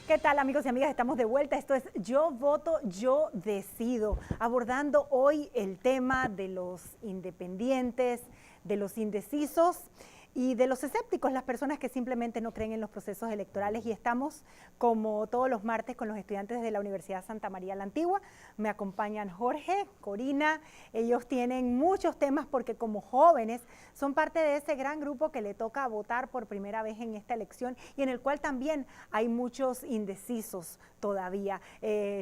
¿Qué tal, amigos y amigas? Estamos de vuelta. Esto es Yo Voto, Yo Decido, abordando hoy el tema de los independientes, de los indecisos y de los escépticos, las personas que simplemente no creen en los procesos electorales. Y estamos, como todos los martes, con los estudiantes de la Universidad Santa María la Antigua. Me acompañan Jorge, Corina. Ellos tienen muchos temas porque como jóvenes son parte de ese gran grupo que le toca votar por primera vez en esta elección y en el cual también hay muchos indecisos todavía.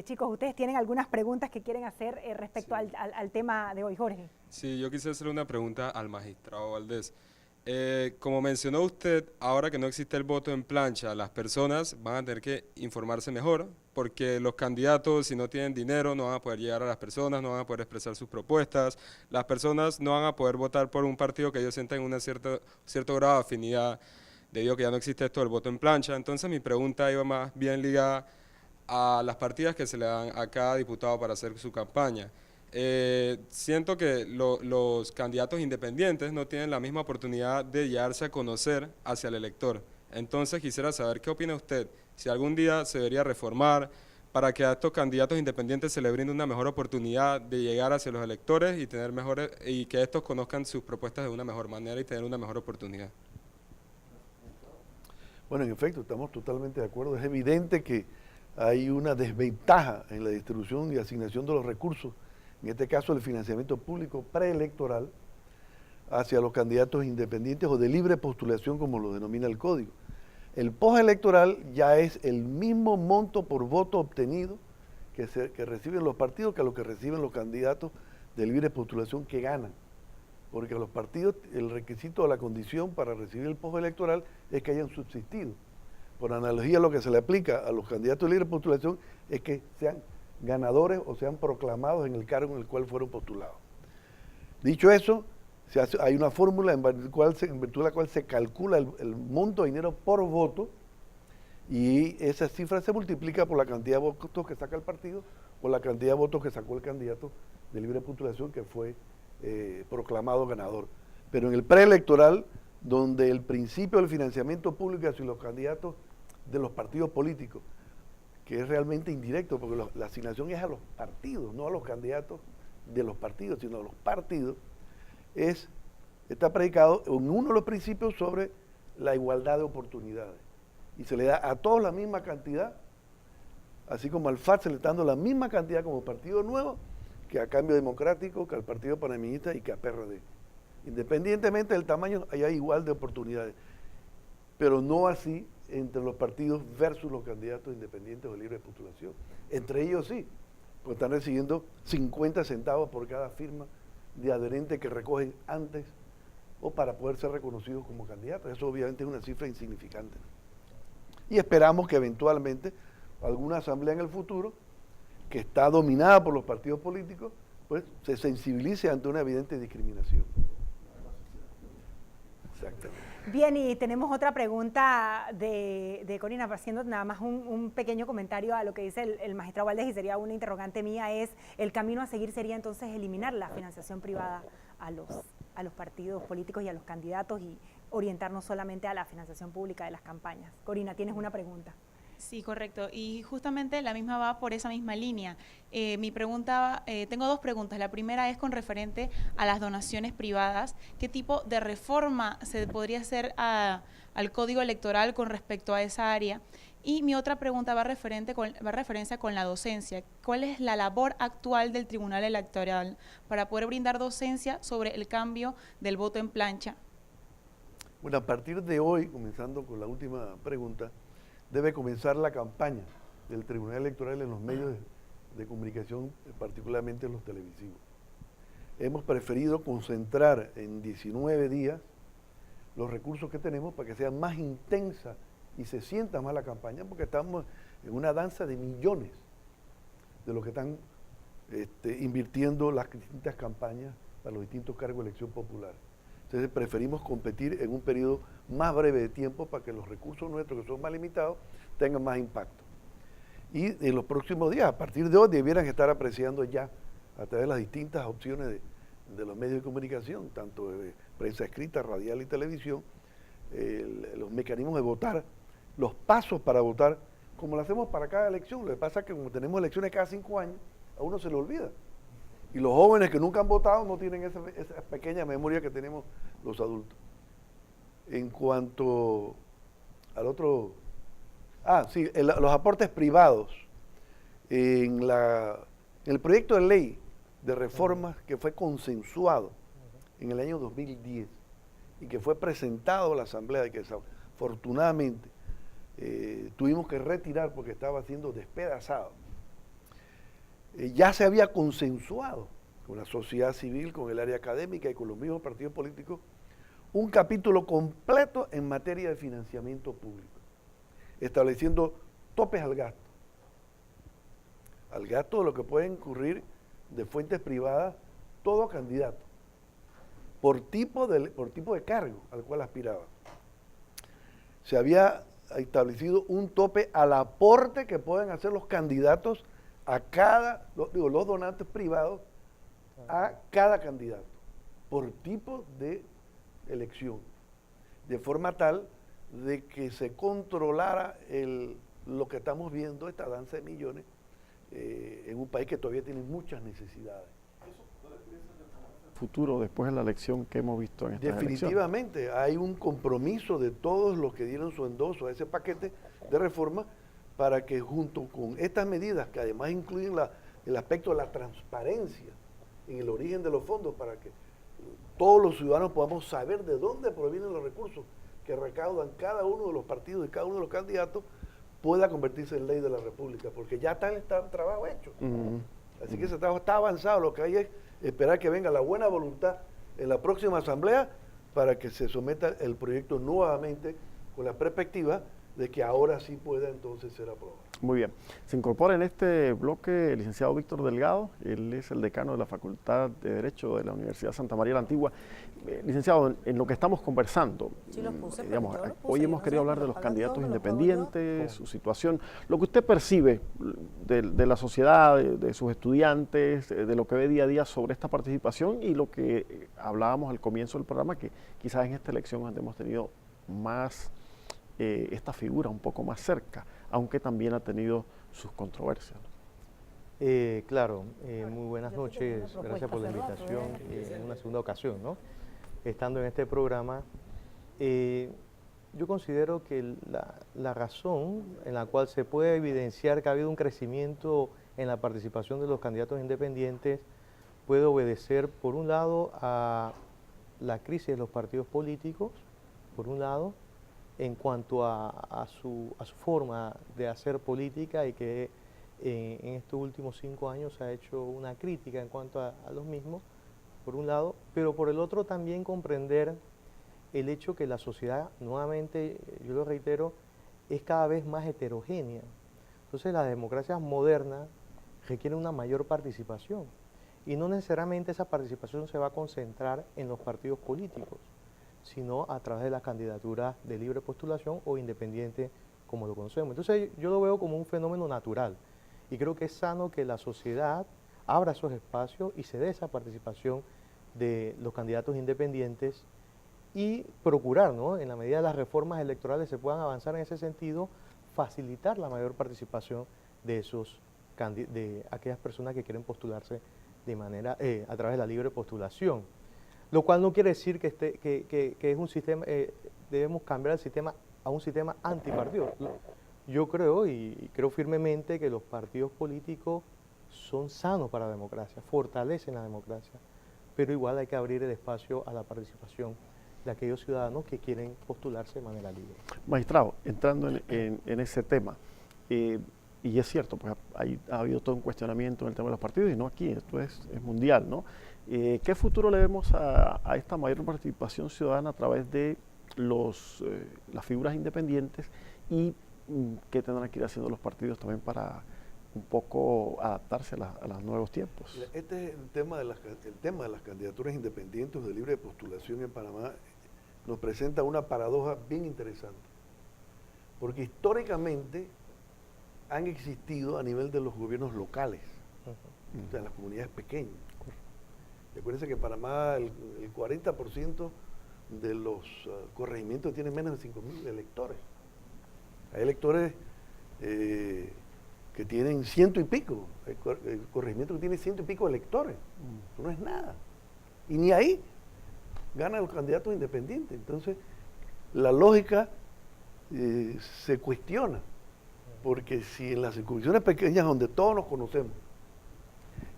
Chicos, ¿ustedes tienen algunas preguntas que quieren hacer respecto al tema de hoy, Jorge? Sí, yo quise hacer una pregunta al magistrado Valdés. Como mencionó usted, ahora que no existe el voto en plancha, las personas van a tener que informarse mejor, porque los candidatos, si no tienen dinero, no van a poder llegar a las personas, no van a poder expresar sus propuestas, las personas no van a poder votar por un partido que ellos sientan un cierto grado de afinidad, debido a que ya no existe esto del voto en plancha. Entonces mi pregunta iba más bien ligada a las partidas que se le dan a cada diputado para hacer su campaña. Siento que los candidatos independientes no tienen la misma oportunidad de llegarse a conocer hacia el elector. Entonces quisiera saber qué opina usted, si algún día se debería reformar para que a estos candidatos independientes se les brinde una mejor oportunidad de llegar hacia los electores y tener mejores, y que estos conozcan sus propuestas de una mejor manera y tener una mejor oportunidad. Bueno, en efecto, estamos totalmente de acuerdo. Es evidente que hay una desventaja en la distribución y asignación de los recursos, en este caso el financiamiento público preelectoral, hacia los candidatos independientes o de libre postulación, como lo denomina el código. El postelectoral ya es el mismo monto por voto obtenido que reciben los partidos que a lo que reciben los candidatos de libre postulación que ganan. Porque a los partidos el requisito o la condición para recibir el postelectoral es que hayan subsistido. Por analogía, lo que se le aplica a los candidatos de libre postulación es que sean ganadores o sean proclamados en el cargo en el cual fueron postulados. Dicho eso, hay una fórmula en virtud de la cual se calcula el monto de dinero por voto y esa cifra se multiplica por la cantidad de votos que saca el partido o la cantidad de votos que sacó el candidato de libre postulación que fue proclamado ganador. Pero en el preelectoral, donde el principio del financiamiento público hacia los candidatos de los partidos políticos, que es realmente indirecto, porque la asignación es a los partidos, no a los candidatos de los partidos, sino a los partidos, está predicado en uno de los principios sobre la igualdad de oportunidades. Y se le da a todos la misma cantidad, así como al FAT se le está dando la misma cantidad como Partido Nuevo, que a Cambio Democrático, que al Partido Panameñista y que a PRD. Independientemente del tamaño, hay igual de oportunidades. Pero no así entre los partidos versus los candidatos independientes o de libre postulación. Entre ellos sí, pues están recibiendo 50 centavos por cada firma de adherente que recogen antes o para poder ser reconocidos como candidatos. Eso obviamente es una cifra insignificante. Y esperamos que eventualmente alguna asamblea en el futuro, que está dominada por los partidos políticos, pues se sensibilice ante una evidente discriminación. Exactamente. Bien, y tenemos otra pregunta de Corina, haciendo nada más un pequeño comentario a lo que dice el magistrado Valdés, y sería una interrogante mía, es el camino a seguir sería entonces eliminar la financiación privada a los partidos políticos y a los candidatos y orientarnos solamente a la financiación pública de las campañas. Corina, tienes una pregunta. Sí, correcto. Y justamente la misma va por esa misma línea. Mi pregunta, tengo dos preguntas. La primera es con referente a las donaciones privadas. ¿Qué tipo de reforma se podría hacer al Código Electoral con respecto a esa área? Y mi otra pregunta va referencia con la docencia. ¿Cuál es la labor actual del Tribunal Electoral para poder brindar docencia sobre el cambio del voto en plancha? Bueno, a partir de hoy, comenzando con la última pregunta, debe comenzar la campaña del Tribunal Electoral en los medios de comunicación, particularmente en los televisivos. Hemos preferido concentrar en 19 días los recursos que tenemos para que sea más intensa y se sienta más la campaña, porque estamos en una danza de millones de lo que están invirtiendo las distintas campañas para los distintos cargos de elección popular. Entonces preferimos competir en un periodo más breve de tiempo para que los recursos nuestros, que son más limitados, tengan más impacto. Y en los próximos días, a partir de hoy, debieran estar apreciando ya, a través de las distintas opciones de los medios de comunicación, tanto de prensa escrita, radial y televisión, los mecanismos de votar, los pasos para votar, como lo hacemos para cada elección. Lo que pasa es que como tenemos elecciones cada 5 años, a uno se le olvida. Y los jóvenes que nunca han votado no tienen esa pequeña memoria que tenemos los adultos. En cuanto al otro... los aportes privados. En el proyecto de ley de reformas que fue consensuado en el año 2010 y que fue presentado a la Asamblea, y que afortunadamente tuvimos que retirar porque estaba siendo despedazado, ya se había consensuado con la sociedad civil, con el área académica y con los mismos partidos políticos un capítulo completo en materia de financiamiento público, estableciendo topes al gasto de lo que puede incurrir de fuentes privadas todo candidato, por tipo de cargo al cual aspiraba. Se había establecido un tope al aporte que pueden hacer los candidatos a los donantes privados a cada candidato, por tipo de elección, de forma tal de que se controlara lo que estamos viendo, esta danza de millones, en un país que todavía tiene muchas necesidades. Futuro después de la elección que hemos visto en esta elección. Definitivamente hay un compromiso de todos los que dieron su endoso a ese paquete de reforma para que junto con estas medidas, que además incluyen el aspecto de la transparencia en el origen de los fondos, para que todos los ciudadanos podamos saber de dónde provienen los recursos que recaudan cada uno de los partidos y cada uno de los candidatos, pueda convertirse en ley de la República, porque ya está el trabajo hecho. Así que ese trabajo está avanzado, lo que hay es esperar que venga la buena voluntad en la próxima asamblea para que se someta el proyecto nuevamente con la perspectiva de que ahora sí pueda entonces ser aprobado. Muy bien. Se incorpora en este bloque el licenciado Víctor Delgado, él es el decano de la Facultad de Derecho de la Universidad Santa María la Antigua. Licenciado, en lo que estamos conversando, digamos, hoy hemos querido hablar de los candidatos independientes, su situación, lo que usted percibe de la sociedad, de sus estudiantes, de lo que ve día a día sobre esta participación y lo que hablábamos al comienzo del programa, que quizás en esta elección hemos tenido más esta figura un poco más cerca, aunque también ha tenido sus controversias. Claro, muy buenas noches, gracias por la invitación en una segunda ocasión, ¿no? Estando en este programa, yo considero que la razón en la cual se puede evidenciar que ha habido un crecimiento en la participación de los candidatos independientes puede obedecer, por un lado, a la crisis de los partidos políticos, por un lado, en cuanto a su forma de hacer política, y que en estos últimos 5 años se ha hecho una crítica en cuanto a los mismos, por un lado, pero por el otro también comprender el hecho que la sociedad, nuevamente, yo lo reitero, es cada vez más heterogénea. Entonces las democracias modernas requieren una mayor participación, y no necesariamente esa participación se va a concentrar en los partidos políticos, sino a través de las candidaturas de libre postulación o independiente, como lo conocemos. Entonces yo lo veo como un fenómeno natural, y creo que es sano que la sociedad abra esos espacios y se dé esa participación de los candidatos independientes, y procurar, ¿no?, en la medida de las reformas electorales se puedan avanzar en ese sentido, facilitar la mayor participación de aquellas personas que quieren postularse de manera a través de la libre postulación. Lo cual no quiere decir que es un sistema, debemos cambiar el sistema a un sistema antipartido. Yo creo, y creo firmemente, que los partidos políticos son sanos para la democracia, fortalecen la democracia, pero igual hay que abrir el espacio a la participación de aquellos ciudadanos que quieren postularse de manera libre. Magistrado, entrando en ese tema, y es cierto, pues ha habido todo un cuestionamiento en el tema de los partidos, y no aquí, esto es mundial, ¿no? ¿Qué futuro le vemos a esta mayor participación ciudadana a través de las figuras independientes, y qué tendrán que ir haciendo los partidos también para un poco adaptarse a los nuevos tiempos? Este es el tema de las candidaturas independientes de libre postulación en Panamá. Nos presenta una paradoja bien interesante, porque históricamente han existido a nivel de los gobiernos locales, o sea, las comunidades pequeñas. Recuérdense que en Panamá el 40% de los corregimientos tienen menos de 5.000 electores. Hay electores que tienen 100 y pico, el corregimiento que tiene 100 y pico electores, eso no es nada. Y ni ahí ganan los candidatos independientes. Entonces, la lógica se cuestiona, porque si en las circunscripciones pequeñas donde todos nos conocemos,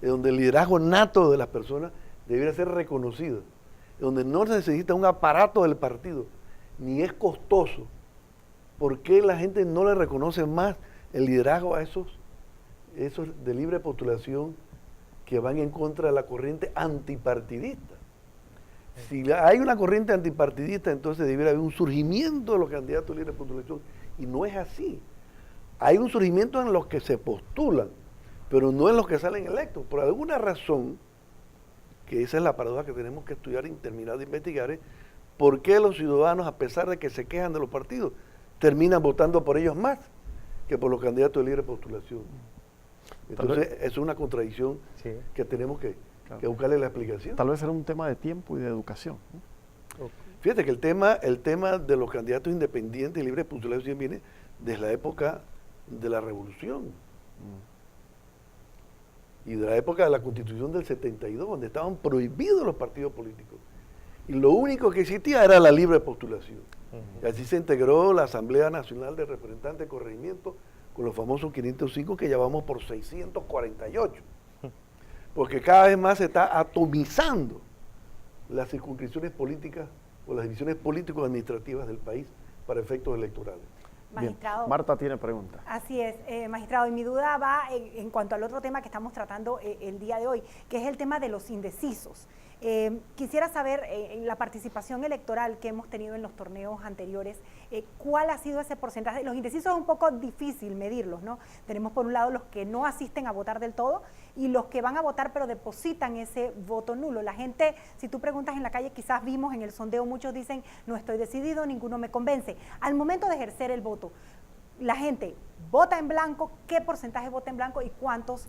donde el liderazgo nato de las personas debiera ser reconocido, donde no se necesita un aparato del partido, ni es costoso, ¿por qué la gente no le reconoce más el liderazgo a esos de libre postulación que van en contra de la corriente antipartidista? Si hay una corriente antipartidista, entonces debiera haber un surgimiento de los candidatos de libre postulación, y no es así. Hay un surgimiento en los que se postulan, pero no en los que salen electos. Por alguna razón, que esa es la paradoja que tenemos que estudiar y terminar de investigar, es por qué los ciudadanos, a pesar de que se quejan de los partidos, terminan votando por ellos más que por los candidatos de libre postulación. Entonces, eso es una contradicción que tenemos que buscarle la explicación. Tal vez era un tema de tiempo y de educación, ¿no? Fíjate que el tema de los candidatos independientes y libre postulación viene desde la época de la Revolución. Y de la época de la Constitución del 72, donde estaban prohibidos los partidos políticos. Y lo único que existía era la libre postulación. Y así se integró la Asamblea Nacional de Representantes de Corregimiento con los famosos 505, que ya vamos por 648. Porque cada vez más se está atomizando las circunscripciones políticas o las divisiones político-administrativas del país para efectos electorales. Magistrado. Bien. Marta tiene pregunta. Así es, magistrado, y mi duda va en cuanto al otro tema que estamos tratando el día de hoy, que es el tema de los indecisos. Quisiera saber, en la participación electoral que hemos tenido en los torneos anteriores, ¿cuál ha sido ese porcentaje? Los indecisos es un poco difícil medirlos, ¿no? Tenemos por un lado los que no asisten a votar del todo y los que van a votar pero depositan ese voto nulo. La gente, si tú preguntas en la calle, quizás vimos en el sondeo, muchos dicen, no estoy decidido, ninguno me convence. Al momento de ejercer el voto, la gente vota en blanco, ¿qué porcentaje vota en blanco y cuántos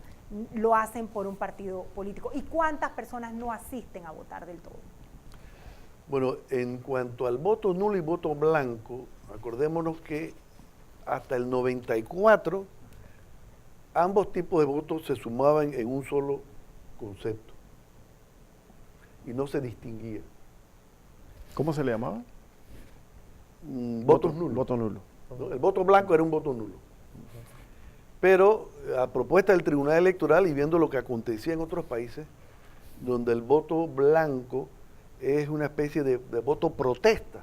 lo hacen por un partido político? ¿Y cuántas personas no asisten a votar del todo? Bueno, en cuanto al voto nulo y voto blanco, acordémonos que hasta el 94 ambos tipos de votos se sumaban en un solo concepto y no se distinguía. ¿Cómo se le llamaba? Votos nulos. Voto nulo. ¿No? El voto blanco era un voto nulo. Pero a propuesta del Tribunal Electoral y viendo lo que acontecía en otros países, donde el voto blanco es una especie de voto protesta,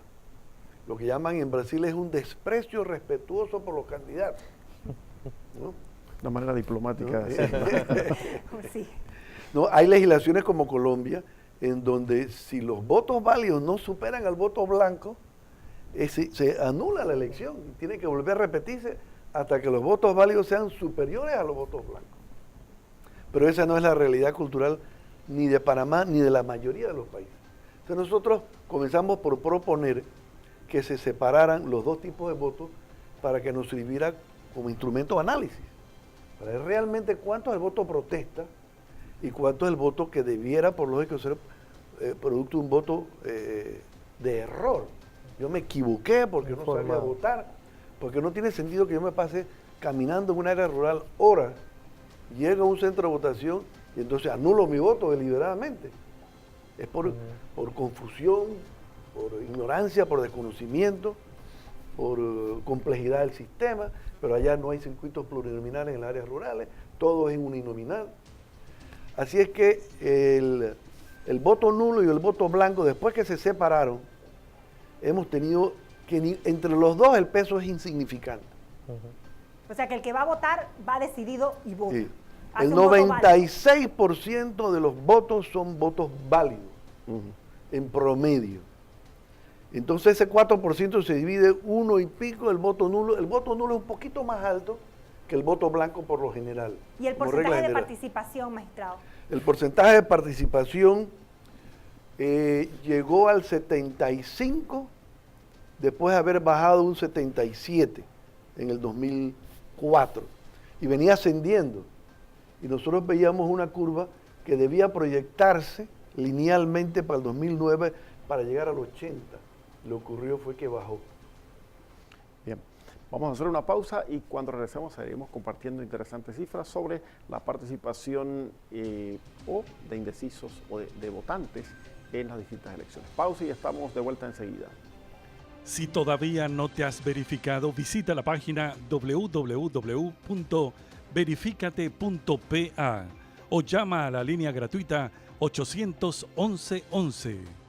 lo que llaman en Brasil es un desprecio respetuoso por los candidatos, ¿no? Una manera diplomática ¿No? de decirlo. Sí. No, hay legislaciones como Colombia en donde si los votos válidos no superan al voto blanco, se anula la elección y tiene que volver a repetirse hasta que los votos válidos sean superiores a los votos blancos. Pero esa no es la realidad cultural ni de Panamá ni de la mayoría de los países. Entonces nosotros comenzamos por proponer que se separaran los dos tipos de votos para que nos sirviera como instrumento de análisis, para ver realmente cuánto es el voto protesta y cuánto es el voto que debiera, por lógica, ser producto de un voto de error. Yo me equivoqué porque no sabía votar, porque no tiene sentido que yo me pase caminando en un área rural horas, llego a un centro de votación y entonces anulo mi voto deliberadamente. Es por confusión, por ignorancia, por desconocimiento, por complejidad del sistema, pero allá no hay circuitos plurinominales en las áreas rurales, todo es uninominal. Así es que el voto nulo y el voto blanco, después que se separaron, hemos tenido que entre los dos el peso es insignificante. O sea que el que va a votar va decidido y vota. Sí. El 96% de los votos son votos válidos, en promedio. Entonces ese 4% se divide uno y pico el voto nulo. El voto nulo es un poquito más alto que el voto blanco por lo general. ¿Y el porcentaje de participación, magistrado? El porcentaje de participación llegó al 75%, después de haber bajado un 77% en el 2004. Y venía ascendiendo. Y nosotros veíamos una curva que debía proyectarse linealmente para el 2009 para llegar al 80%. Lo que ocurrió fue que bajó. Bien. Vamos a hacer una pausa y cuando regresemos seguiremos compartiendo interesantes cifras sobre la participación o de indecisos o de votantes en las distintas elecciones. Pausa y estamos de vuelta enseguida. Si todavía no te has verificado, visita la página www.verificate.pa o llama a la línea gratuita 811 11.